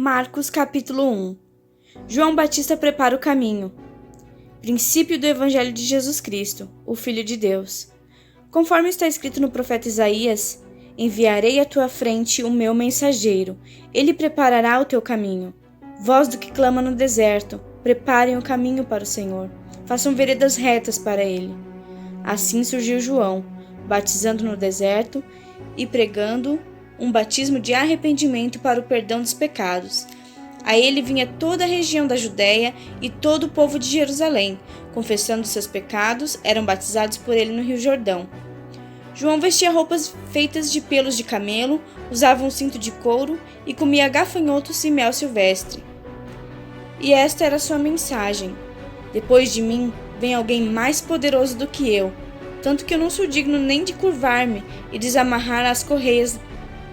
Marcos capítulo 1. João Batista prepara o caminho. Princípio do Evangelho de Jesus Cristo, o Filho de Deus. Conforme está escrito no profeta Isaías, enviarei à tua frente o meu mensageiro, ele preparará o teu caminho. Voz do que clama no deserto, preparem o caminho para o Senhor, façam veredas retas para ele. Assim surgiu João, batizando no deserto e pregando um batismo de arrependimento para o perdão dos pecados. A ele vinha toda a região da Judéia e todo o povo de Jerusalém, confessando seus pecados, eram batizados por ele no Rio Jordão. João vestia roupas feitas de pelos de camelo, usava um cinto de couro e comia gafanhotos e mel silvestre. E esta era sua mensagem: depois de mim vem alguém mais poderoso do que eu, tanto que eu não sou digno nem de curvar-me e desamarrar as correias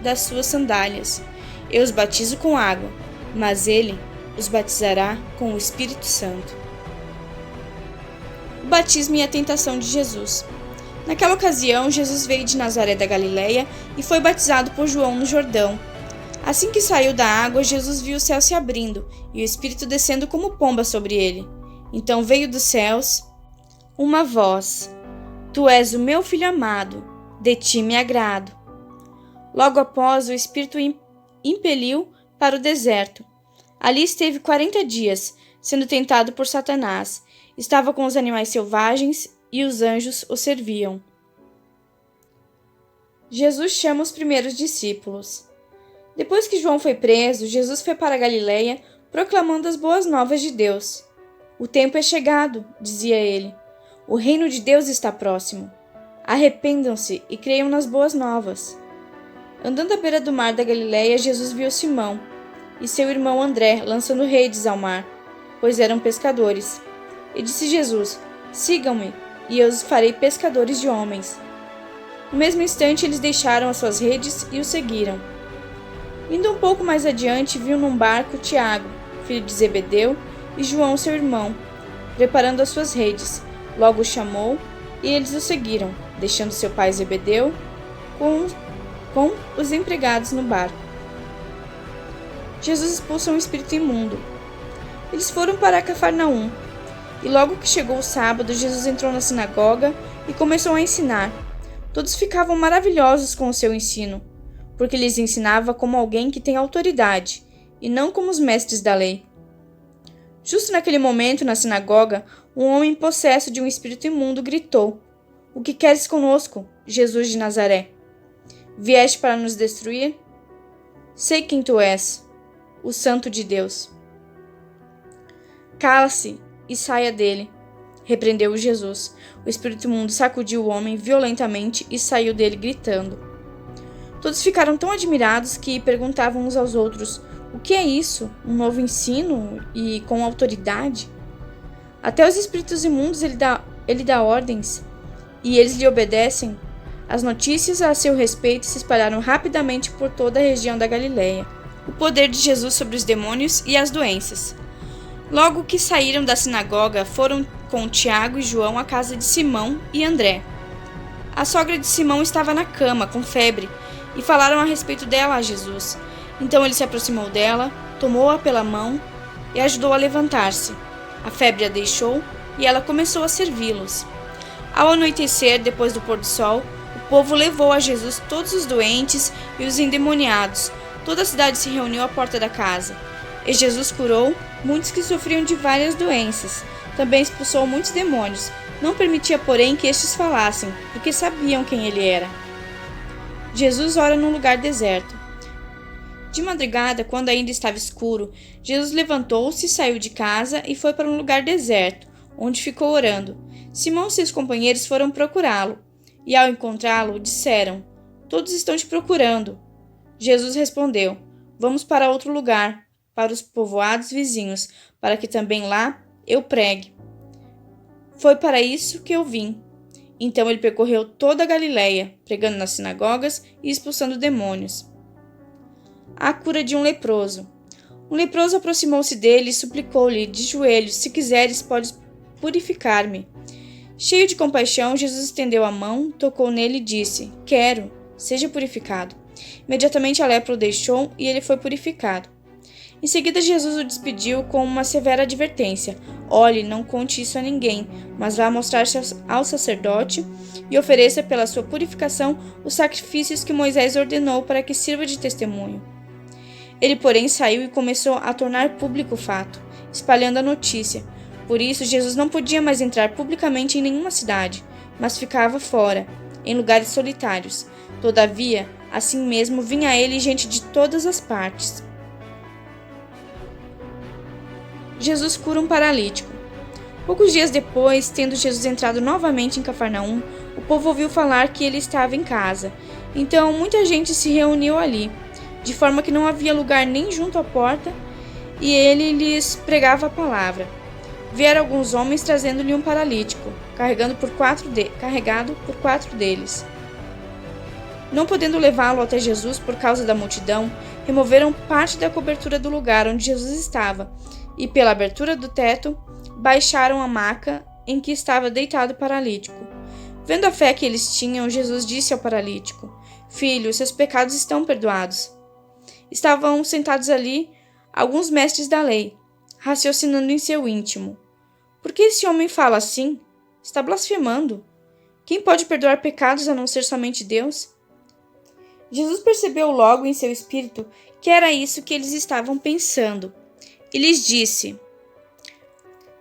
das suas sandálias. Eu os batizo com água, mas ele os batizará com o Espírito Santo. O batismo e a tentação de Jesus. Naquela ocasião, Jesus veio de Nazaré da Galileia e foi batizado por João no Jordão. Assim que saiu da água, Jesus viu o céu se abrindo e o Espírito descendo como pomba sobre ele. Então veio dos céus uma voz: Tu és o meu filho amado, de ti me agrado. Logo após, o Espírito impeliu para o deserto. Ali esteve 40 dias, sendo tentado por Satanás. Estava com os animais selvagens e os anjos o serviam. Jesus chama os primeiros discípulos. Depois que João foi preso, Jesus foi para a Galileia, proclamando as boas novas de Deus. O tempo é chegado, dizia ele. O reino de Deus está próximo. Arrependam-se e creiam nas boas novas. Andando à beira do mar da Galileia, Jesus viu Simão e seu irmão André lançando redes ao mar, pois eram pescadores. E disse Jesus: Sigam-me, e eu os farei pescadores de homens. No mesmo instante, eles deixaram as suas redes e o seguiram. Indo um pouco mais adiante, viu num barco Tiago, filho de Zebedeu, e João, seu irmão, preparando as suas redes. Logo o chamou, e eles o seguiram, deixando seu pai Zebedeu com os empregados no barco. Jesus expulsa um espírito imundo. Eles foram para Cafarnaum, e logo que chegou o sábado, Jesus entrou na sinagoga e começou a ensinar. Todos ficavam maravilhosos com o seu ensino, porque lhes ensinava como alguém que tem autoridade, e não como os mestres da lei. Justo naquele momento, na sinagoga, um homem possesso de um espírito imundo gritou: O que queres conosco, Jesus de Nazaré? Vieste para nos destruir? Sei quem tu és, o Santo de Deus. Cala-se e saia dele, repreendeu Jesus. O espírito imundo sacudiu o homem violentamente e saiu dele gritando. Todos ficaram tão admirados que perguntavam uns aos outros: O que é isso? Um novo ensino e com autoridade? Até os espíritos imundos ele dá ordens, e eles lhe obedecem. As notícias a seu respeito se espalharam rapidamente por toda a região da Galileia. O poder de Jesus sobre os demônios e as doenças. Logo que saíram da sinagoga, foram com Tiago e João à casa de Simão e André. A sogra de Simão estava na cama, com febre, e falaram a respeito dela a Jesus. Então ele se aproximou dela, tomou-a pela mão e ajudou a levantar-se. A febre a deixou e ela começou a servi-los. Ao anoitecer, depois do pôr do sol, o povo levou a Jesus todos os doentes e os endemoniados. Toda a cidade se reuniu à porta da casa. E Jesus curou muitos que sofriam de várias doenças. Também expulsou muitos demônios. Não permitia, porém, que estes falassem, porque sabiam quem ele era. Jesus ora num lugar deserto. De madrugada, quando ainda estava escuro, Jesus levantou-se, saiu de casa e foi para um lugar deserto, onde ficou orando. Simão e seus companheiros foram procurá-lo, e ao encontrá-lo, disseram: Todos estão te procurando. Jesus respondeu: Vamos para outro lugar, para os povoados vizinhos, para que também lá eu pregue. Foi para isso que eu vim. Então ele percorreu toda a Galileia, pregando nas sinagogas e expulsando demônios. A cura de um leproso. Um leproso aproximou-se dele e suplicou-lhe de joelhos: Se quiseres, podes purificar-me. Cheio de compaixão, Jesus estendeu a mão, tocou nele e disse: Quero, seja purificado. Imediatamente a lepra o deixou e ele foi purificado. Em seguida, Jesus o despediu com uma severa advertência: olhe, não conte isso a ninguém, mas vá mostrar-se ao sacerdote e ofereça pela sua purificação os sacrifícios que Moisés ordenou para que sirva de testemunho. Ele, porém, saiu e começou a tornar público o fato, espalhando a notícia. Por isso, Jesus não podia mais entrar publicamente em nenhuma cidade, mas ficava fora, em lugares solitários. Todavia, assim mesmo vinha a ele gente de todas as partes. Jesus cura um paralítico. Poucos dias depois, tendo Jesus entrado novamente em Cafarnaum, o povo ouviu falar que ele estava em casa. Então, muita gente se reuniu ali, de forma que não havia lugar nem junto à porta, e ele lhes pregava a palavra. Vieram alguns homens trazendo-lhe um paralítico, carregado por quatro deles. Não podendo levá-lo até Jesus por causa da multidão, removeram parte da cobertura do lugar onde Jesus estava, e pela abertura do teto, baixaram a maca em que estava deitado o paralítico. Vendo a fé que eles tinham, Jesus disse ao paralítico: Filho, seus pecados estão perdoados. Estavam sentados ali alguns mestres da lei, raciocinando em seu íntimo: por que esse homem fala assim? Está blasfemando. Quem pode perdoar pecados a não ser somente Deus? Jesus percebeu logo em seu espírito que era isso que eles estavam pensando, e lhes disse: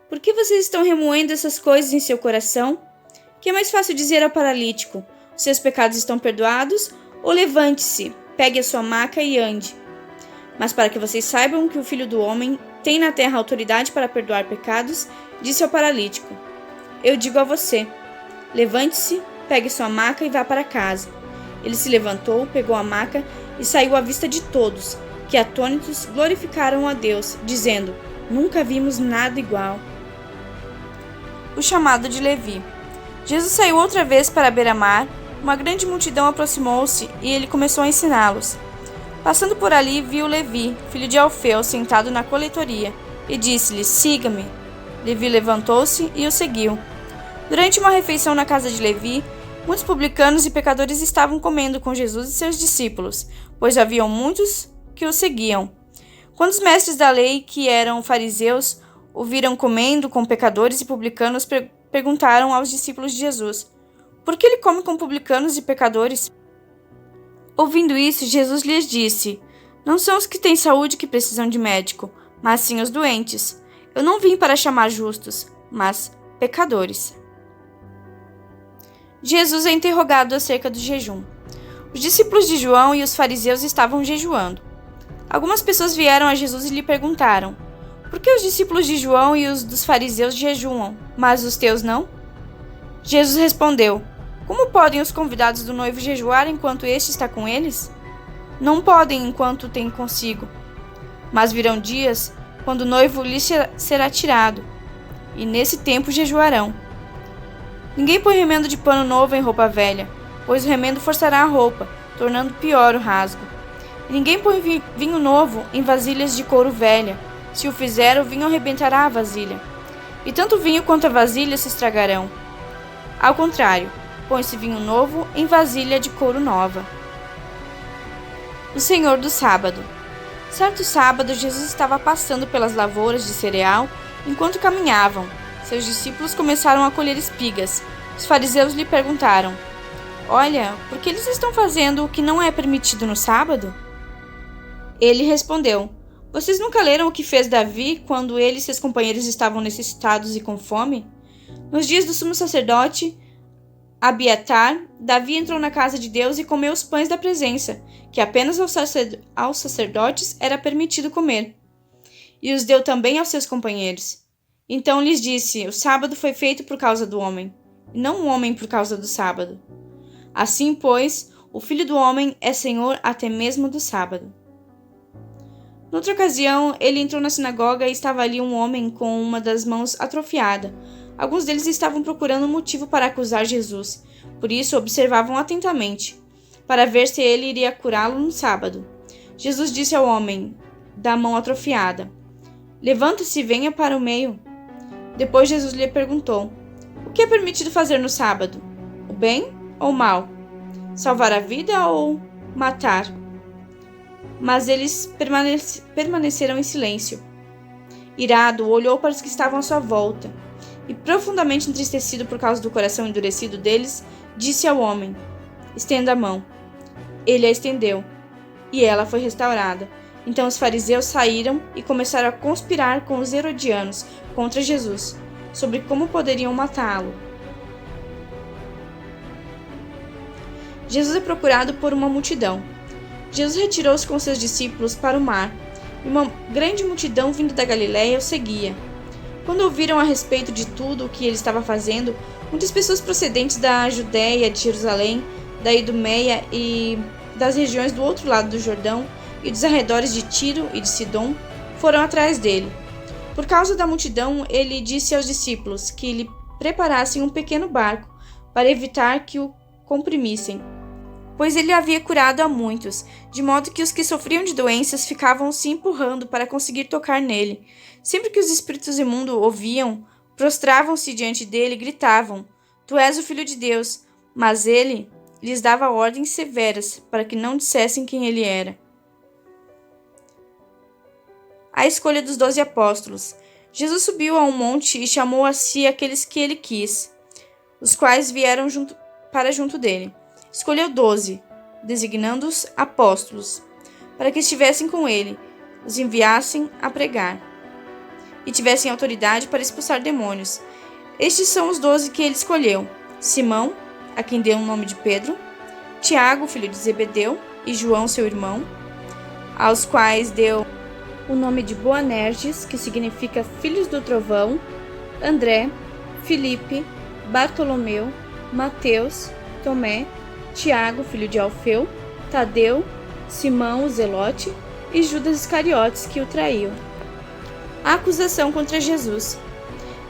por que vocês estão remoendo essas coisas em seu coração? Que é mais fácil dizer ao paralítico: seus pecados estão perdoados, ou levante-se, pegue a sua maca e ande. Mas para que vocês saibam que o Filho do Homem tem na terra autoridade para perdoar pecados, disse ao paralítico: eu digo a você, levante-se, pegue sua maca e vá para casa. Ele se levantou, pegou a maca e saiu à vista de todos, que atônitos glorificaram a Deus, dizendo: nunca vimos nada igual. O chamado de Levi. Jesus saiu outra vez para a beira-mar, uma grande multidão aproximou-se e ele começou a ensiná-los. Passando por ali, viu Levi, filho de Alfeu, sentado na coletoria, e disse-lhe: siga-me. Levi levantou-se e o seguiu. Durante uma refeição na casa de Levi, muitos publicanos e pecadores estavam comendo com Jesus e seus discípulos, pois haviam muitos que o seguiam. Quando os mestres da lei, que eram fariseus, o viram comendo com pecadores e publicanos, perguntaram aos discípulos de Jesus: por que ele come com publicanos e pecadores? Ouvindo isso, Jesus lhes disse: não são os que têm saúde que precisam de médico, mas sim os doentes. Eu não vim para chamar justos, mas pecadores. Jesus é interrogado acerca do jejum. Os discípulos de João e os fariseus estavam jejuando. Algumas pessoas vieram a Jesus e lhe perguntaram: por que os discípulos de João e os dos fariseus jejuam, mas os teus não? Jesus respondeu: como podem os convidados do noivo jejuar enquanto este está com eles? Não podem enquanto tem consigo. Mas virão dias quando o noivo lhes será tirado, e nesse tempo jejuarão. Ninguém põe remendo de pano novo em roupa velha, pois o remendo forçará a roupa, tornando pior o rasgo. E ninguém põe vinho novo em vasilhas de couro velha. Se o fizer, o vinho arrebentará a vasilha, e tanto o vinho quanto a vasilha se estragarão. Ao contrário, põe-se vinho novo em vasilha de couro nova. O Senhor do Sábado. Certo sábado, Jesus estava passando pelas lavouras de cereal enquanto caminhavam. Seus discípulos começaram a colher espigas. Os fariseus lhe perguntaram: olha, por que eles estão fazendo o que não é permitido no sábado? Ele respondeu: vocês nunca leram o que fez Davi quando ele e seus companheiros estavam necessitados e com fome? Nos dias do sumo sacerdote Abiatar, Davi entrou na casa de Deus e comeu os pães da presença, que apenas aos sacerdotes era permitido comer, e os deu também aos seus companheiros. Então lhes disse: o sábado foi feito por causa do homem, e não o homem por causa do sábado. Assim, pois, o Filho do Homem é Senhor até mesmo do sábado. Noutra ocasião, ele entrou na sinagoga e estava ali um homem com uma das mãos atrofiada. Alguns deles estavam procurando um motivo para acusar Jesus, por isso observavam atentamente, para ver se ele iria curá-lo no sábado. Jesus disse ao homem da mão atrofiada: levanta-se e venha para o meio. Depois Jesus lhe perguntou: o que é permitido fazer no sábado? O bem ou o mal? Salvar a vida ou matar? mas eles permaneceram em silêncio. Irado, olhou para os que estavam à sua volta e, profundamente entristecido por causa do coração endurecido deles, disse ao homem: estenda a mão. Ele a estendeu, e ela foi restaurada. Então os fariseus saíram e começaram a conspirar com os herodianos contra Jesus, sobre como poderiam matá-lo. Jesus é procurado por uma multidão. Jesus retirou-se com seus discípulos para o mar, e uma grande multidão vinda da Galiléia o seguia. Quando ouviram a respeito de tudo o que ele estava fazendo, muitas pessoas procedentes da Judéia, de Jerusalém, da Idumeia e das regiões do outro lado do Jordão e dos arredores de Tiro e de Sidom foram atrás dele. Por causa da multidão, ele disse aos discípulos que lhe preparassem um pequeno barco para evitar que o comprimissem, pois ele havia curado a muitos, de modo que os que sofriam de doenças ficavam se empurrando para conseguir tocar nele. Sempre que os espíritos imundos ouviam, prostravam-se diante dele e gritavam: Tu és o Filho de Deus. Mas ele lhes dava ordens severas para que não dissessem quem ele era. A escolha dos 12 apóstolos. Jesus subiu a um monte e chamou a si aqueles que ele quis, os quais vieram para junto dele. Escolheu 12, designando-os apóstolos, para que estivessem com ele, os enviassem a pregar, e tivessem autoridade para expulsar demônios. Estes são os 12 que ele escolheu: Simão, a quem deu o nome de Pedro, Tiago, filho de Zebedeu, e João, seu irmão, aos quais deu o nome de Boanerges, que significa filhos do trovão, André, Filipe, Bartolomeu, Mateus, Tomé, Tiago, filho de Alfeu, Tadeu, Simão, o Zelote, e Judas Iscariotes, que o traiu. A acusação contra Jesus.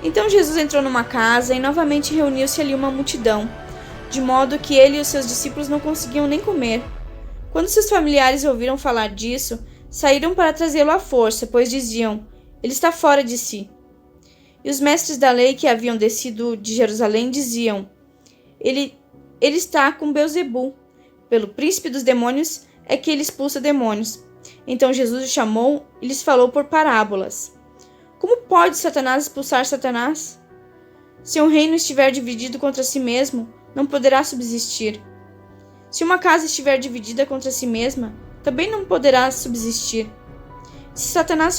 Então Jesus entrou numa casa e novamente reuniu-se ali uma multidão, de modo que ele e os seus discípulos não conseguiam nem comer. Quando seus familiares ouviram falar disso, saíram para trazê-lo à força, pois diziam: ele está fora de si. E os mestres da lei que haviam descido de Jerusalém diziam: ele está com Beelzebu. Pelo príncipe dos demônios é que ele expulsa demônios. Então Jesus os chamou e lhes falou por parábolas: Como pode Satanás expulsar Satanás? Se um reino estiver dividido contra si mesmo, não poderá subsistir. Se uma casa estiver dividida contra si mesma, também não poderá subsistir. Se Satanás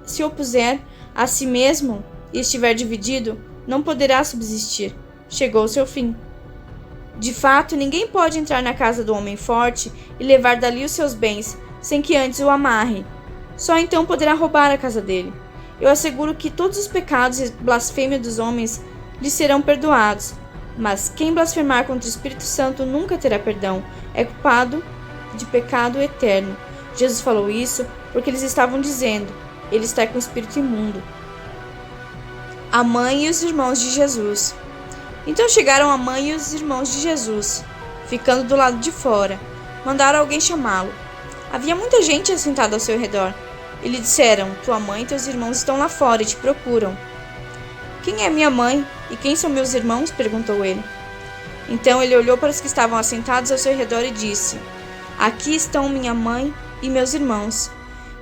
se opuser a si mesmo e estiver dividido, não poderá subsistir. Chegou o seu fim. De fato, ninguém pode entrar na casa do homem forte e levar dali os seus bens, sem que antes o amarre. Só então poderá roubar a casa dele. Eu asseguro que todos os pecados e blasfêmia dos homens lhe serão perdoados, mas quem blasfemar contra o Espírito Santo nunca terá perdão. É culpado de pecado eterno. Jesus falou isso porque eles estavam dizendo: ele está com o espírito imundo. A mãe e os irmãos de Jesus. Então chegaram a mãe e os irmãos de Jesus, ficando do lado de fora. Mandaram alguém chamá-lo. Havia muita gente assentada ao seu redor. E lhe disseram: tua mãe e teus irmãos estão lá fora e te procuram. Quem é minha mãe e quem são meus irmãos? Perguntou ele. Então ele olhou para os que estavam assentados ao seu redor e disse: aqui estão minha mãe e meus irmãos.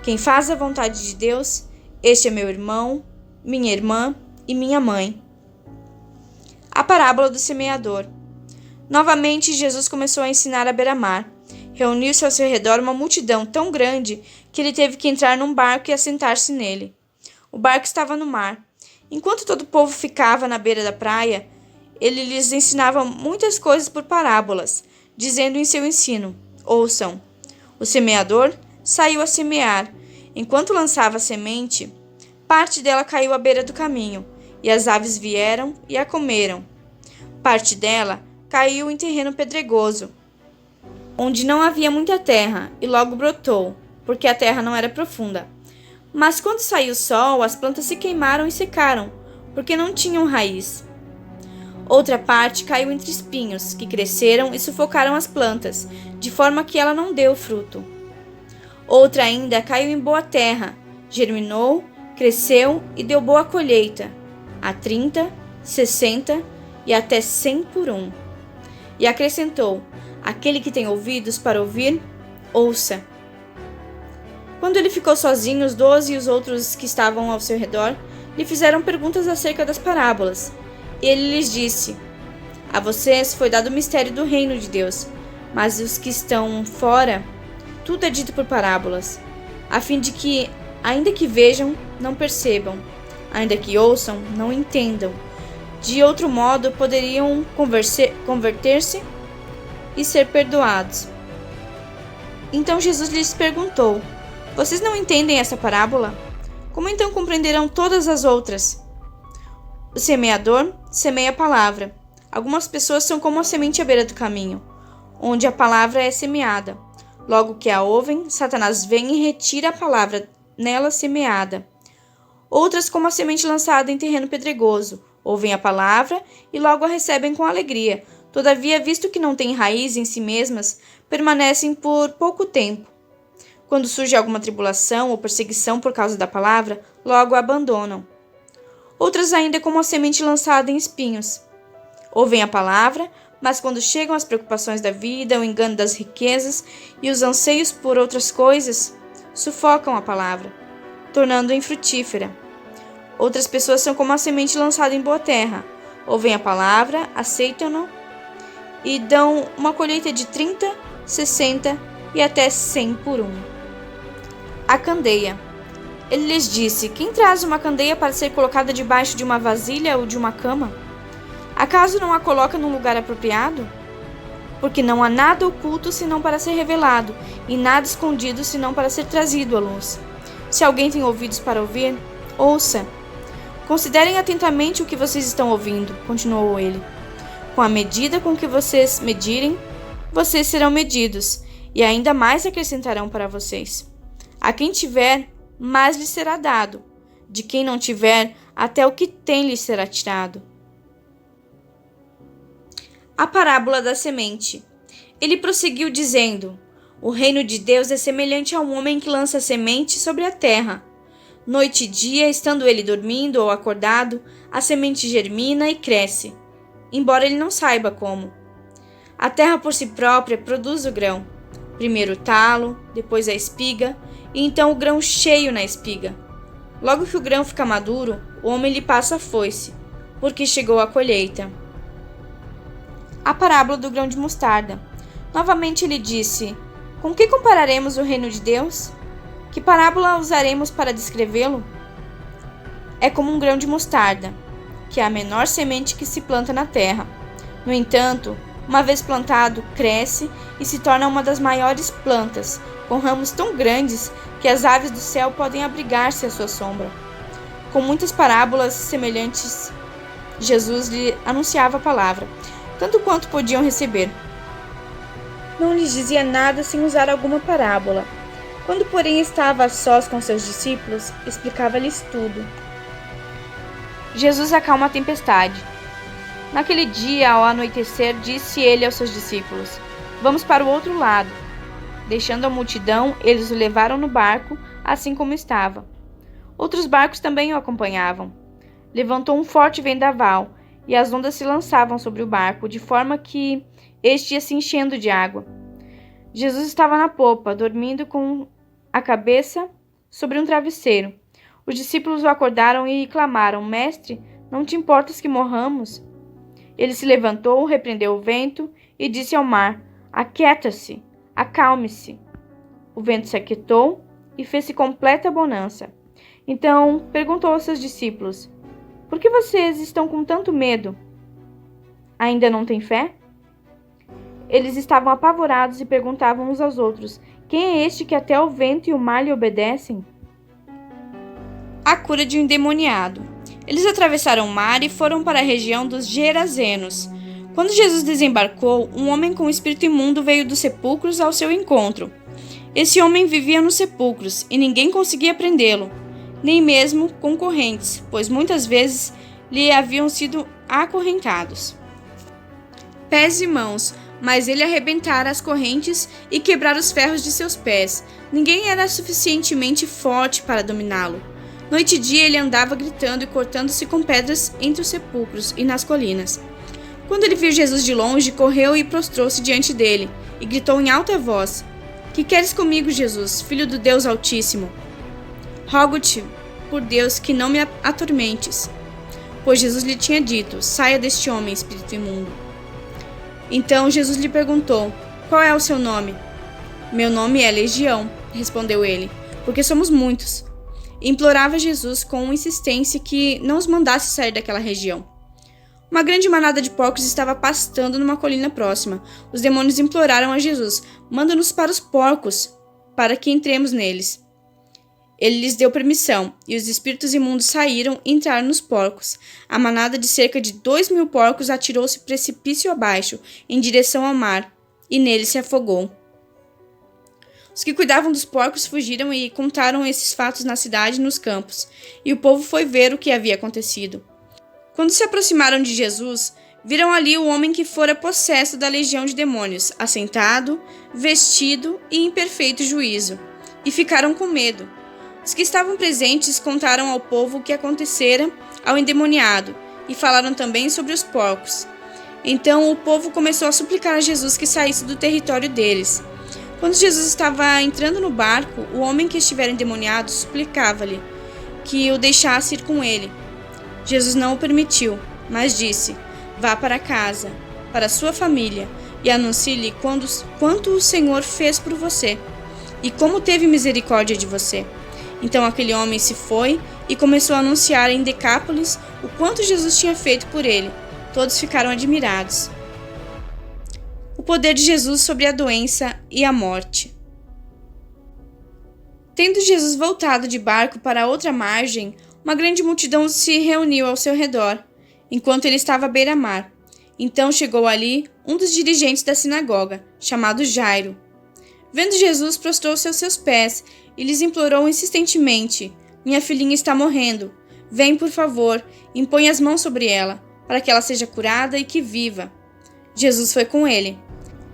Quem faz a vontade de Deus, este é meu irmão, minha irmã e minha mãe. A parábola do semeador. Novamente, Jesus começou a ensinar à beira-mar. Reuniu-se ao seu redor uma multidão tão grande que ele teve que entrar num barco e assentar-se nele. O barco estava no mar. Enquanto todo o povo ficava na beira da praia, ele lhes ensinava muitas coisas por parábolas, dizendo em seu ensino: ouçam. O semeador saiu a semear. Enquanto lançava a semente, parte dela caiu à beira do caminho, e as aves vieram e a comeram. Parte dela caiu em terreno pedregoso, onde não havia muita terra, e logo brotou, porque a terra não era profunda. Mas quando saiu o sol, as plantas se queimaram e secaram, porque não tinham raiz. Outra parte caiu entre espinhos, que cresceram e sufocaram as plantas, de forma que ela não deu fruto. Outra ainda caiu em boa terra, germinou, cresceu e deu boa colheita, a 30, 60 e até 100 por um. E acrescentou: aquele que tem ouvidos para ouvir, ouça. Quando ele ficou sozinho, os 12 e os outros que estavam ao seu redor lhe fizeram perguntas acerca das parábolas. E ele lhes disse: A vocês foi dado o mistério do reino de Deus, mas os que estão fora, tudo é dito por parábolas, a fim de que, ainda que vejam, não percebam, ainda que ouçam, não entendam. De outro modo, poderiam converter-se e ser perdoados. Então Jesus lhes perguntou: Vocês não entendem essa parábola? Como então compreenderão todas as outras? O semeador semeia a palavra. Algumas pessoas são como a semente à beira do caminho, onde a palavra é semeada. Logo que a ouvem, Satanás vem e retira a palavra nela semeada. Outras, como a semente lançada em terreno pedregoso, ouvem a palavra e logo a recebem com alegria. Todavia, visto que não têm raiz em si mesmas, permanecem por pouco tempo. Quando surge alguma tribulação ou perseguição por causa da palavra, logo a abandonam. Outras ainda, como a semente lançada em espinhos. Ouvem a palavra, mas quando chegam as preocupações da vida, o engano das riquezas e os anseios por outras coisas, sufocam a palavra, tornando-a infrutífera. Outras pessoas são como a semente lançada em boa terra. Ouvem a palavra, aceitam-na e dão uma colheita de 30, 60 e até 100 por um. A candeia. Ele lhes disse: Quem traz uma candeia para ser colocada debaixo de uma vasilha ou de uma cama? Acaso não a coloca num lugar apropriado? Porque não há nada oculto senão para ser revelado, e nada escondido senão para ser trazido à luz. Se alguém tem ouvidos para ouvir, ouça. Considerem atentamente o que vocês estão ouvindo, continuou ele. Com a medida com que vocês medirem, vocês serão medidos, e ainda mais acrescentarão para vocês. A quem tiver, mais lhe será dado. De quem não tiver, até o que tem lhe será tirado. A parábola da semente. Ele prosseguiu dizendo: O reino de Deus é semelhante a um homem que lança semente sobre a terra. Noite e dia, estando ele dormindo ou acordado, a semente germina e cresce, embora ele não saiba como. A terra por si própria produz o grão. Primeiro o talo, depois a espiga, e então o grão cheio na espiga. Logo que o grão fica maduro, o homem lhe passa a foice, porque chegou a colheita. A parábola do grão de mostarda. Novamente ele disse: Com que compararemos o reino de Deus? Que parábola usaremos para descrevê-lo? É como um grão de mostarda, que é a menor semente que se planta na terra. No entanto, uma vez plantado, cresce e se torna uma das maiores plantas, com ramos tão grandes que as aves do céu podem abrigar-se à sua sombra. Com muitas parábolas semelhantes, Jesus lhe anunciava a palavra, tanto quanto podiam receber. Não lhes dizia nada sem usar alguma parábola. Quando, porém, estava a sós com seus discípulos, explicava-lhes tudo. Jesus acalma a tempestade. Naquele dia, ao anoitecer, disse ele aos seus discípulos: Vamos para o outro lado. Deixando a multidão, eles o levaram no barco, assim como estava. Outros barcos também o acompanhavam. Levantou um forte vendaval, e as ondas se lançavam sobre o barco, de forma que este ia se enchendo de água. Jesus estava na popa, dormindo com a cabeça sobre um travesseiro. Os discípulos o acordaram e clamaram: Mestre, não te importas que morramos? Ele se levantou, repreendeu o vento e disse ao mar: Aquieta-se, acalme-se. O vento se aquietou e fez-se completa bonança. Então perguntou aos seus discípulos: Por que vocês estão com tanto medo? Ainda não têm fé? Eles estavam apavorados e perguntavam uns aos outros: Quem é este que até o vento e o mar lhe obedecem? A cura de um endemoniado. Eles atravessaram o mar e foram para a região dos Gerazenos. Quando Jesus desembarcou, um homem com espírito imundo veio dos sepulcros ao seu encontro. Esse homem vivia nos sepulcros e ninguém conseguia prendê-lo, nem mesmo com correntes, pois muitas vezes lhe haviam sido acorrentados. Pés e mãos, mas ele arrebentara as correntes e quebrara os ferros de seus pés. Ninguém era suficientemente forte para dominá-lo. Noite e dia ele andava gritando e cortando-se com pedras entre os sepulcros e nas colinas. Quando ele viu Jesus de longe, correu e prostrou-se diante dele, e gritou em alta voz: Que queres comigo, Jesus, filho do Deus Altíssimo? Rogo-te, por Deus, que não me atormentes. Pois Jesus lhe tinha dito: saia deste homem, espírito imundo. Então Jesus lhe perguntou: qual é o seu nome? Meu nome é Legião, respondeu ele, porque somos muitos. E implorava Jesus com insistência que não os mandasse sair daquela região. Uma grande manada de porcos estava pastando numa colina próxima. Os demônios imploraram a Jesus: manda-nos para os porcos, para que entremos neles. Ele lhes deu permissão, e os espíritos imundos saíram e entraram nos porcos. A manada de cerca de 2.000 porcos atirou-se precipício abaixo, em direção ao mar, e nele se afogou. Os que cuidavam dos porcos fugiram e contaram esses fatos na cidade e nos campos, e o povo foi ver o que havia acontecido. Quando se aproximaram de Jesus, viram ali o homem que fora possesso da legião de demônios, assentado, vestido e em perfeito juízo, e ficaram com medo. Os que estavam presentes contaram ao povo o que acontecera ao endemoniado, e falaram também sobre os porcos. Então o povo começou a suplicar a Jesus que saísse do território deles. Quando Jesus estava entrando no barco, o homem que estivera endemoniado suplicava-lhe que o deixasse ir com ele. Jesus não o permitiu, mas disse: vá para casa, para sua família, e anuncie-lhe quanto o Senhor fez por você, e como teve misericórdia de você. Então aquele homem se foi e começou a anunciar em Decápolis o quanto Jesus tinha feito por ele. Todos ficaram admirados. O poder de Jesus sobre a doença e a morte. Tendo Jesus voltado de barco para outra margem, uma grande multidão se reuniu ao seu redor, enquanto ele estava à beira-mar. Então chegou ali um dos dirigentes da sinagoga, chamado Jairo. Vendo Jesus, prostrou-se aos seus pés e lhes implorou insistentemente: minha filhinha está morrendo. Vem, por favor, impõe as mãos sobre ela, para que ela seja curada e que viva. Jesus foi com ele.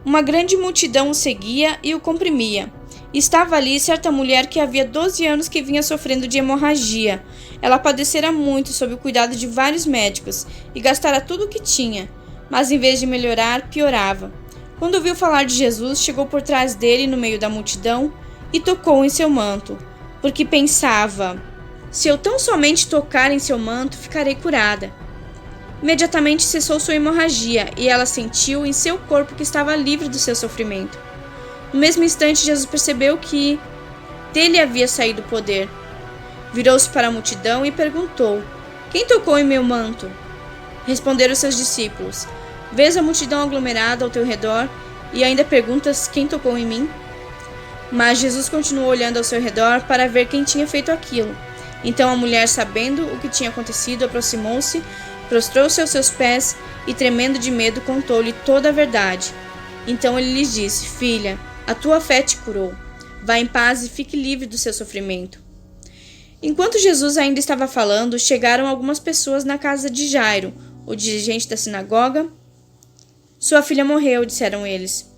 Uma grande multidão o seguia e o comprimia. Estava ali certa mulher que havia 12 anos que vinha sofrendo de hemorragia. Ela padecera muito sob o cuidado de vários médicos e gastara tudo o que tinha, mas em vez de melhorar, piorava. Quando ouviu falar de Jesus, chegou por trás dele no meio da multidão e tocou em seu manto, porque pensava: se eu tão somente tocar em seu manto, ficarei curada. Imediatamente cessou sua hemorragia e ela sentiu em seu corpo que estava livre do seu sofrimento. No mesmo instante, Jesus percebeu que dele havia saído o poder. Virou-se para a multidão e perguntou: quem tocou em meu manto? Responderam seus discípulos: vês a multidão aglomerada ao teu redor e ainda perguntas: quem tocou em mim? Mas Jesus continuou olhando ao seu redor para ver quem tinha feito aquilo. Então a mulher, sabendo o que tinha acontecido, aproximou-se, prostrou-se aos seus pés e, tremendo de medo, contou-lhe toda a verdade. Então ele lhes disse: filha, a tua fé te curou. Vá em paz e fique livre do seu sofrimento. Enquanto Jesus ainda estava falando, chegaram algumas pessoas na casa de Jairo, o dirigente da sinagoga. Sua filha morreu, disseram eles.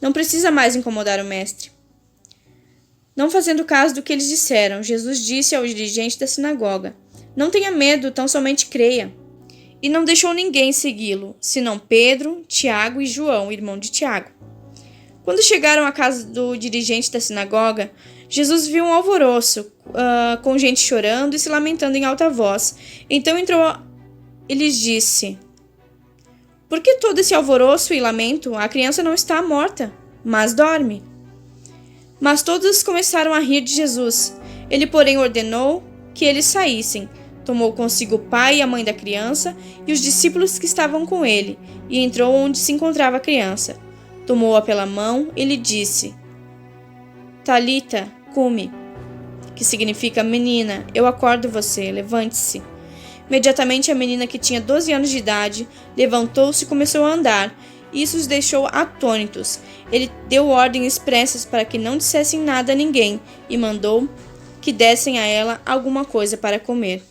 Não precisa mais incomodar o mestre. Não fazendo caso do que eles disseram, Jesus disse ao dirigente da sinagoga: não tenha medo, tão somente creia. E não deixou ninguém segui-lo, senão Pedro, Tiago e João, irmão de Tiago. Quando chegaram à casa do dirigente da sinagoga, Jesus viu um alvoroço, com gente chorando e se lamentando em alta voz. Então entrou e lhes disse: por que todo esse alvoroço e lamento? A criança não está morta, mas dorme. Mas todos começaram a rir de Jesus. Ele, porém, ordenou que eles saíssem. Tomou consigo o pai e a mãe da criança e os discípulos que estavam com ele, e entrou onde se encontrava a criança. Tomou-a pela mão e lhe disse: Talita, cumi, que significa: menina, eu acordo você, levante-se. Imediatamente a menina, que tinha 12 anos de idade, levantou-se e começou a andar. Isso os deixou atônitos. Ele deu ordens expressas para que não dissessem nada a ninguém e mandou que dessem a ela alguma coisa para comer.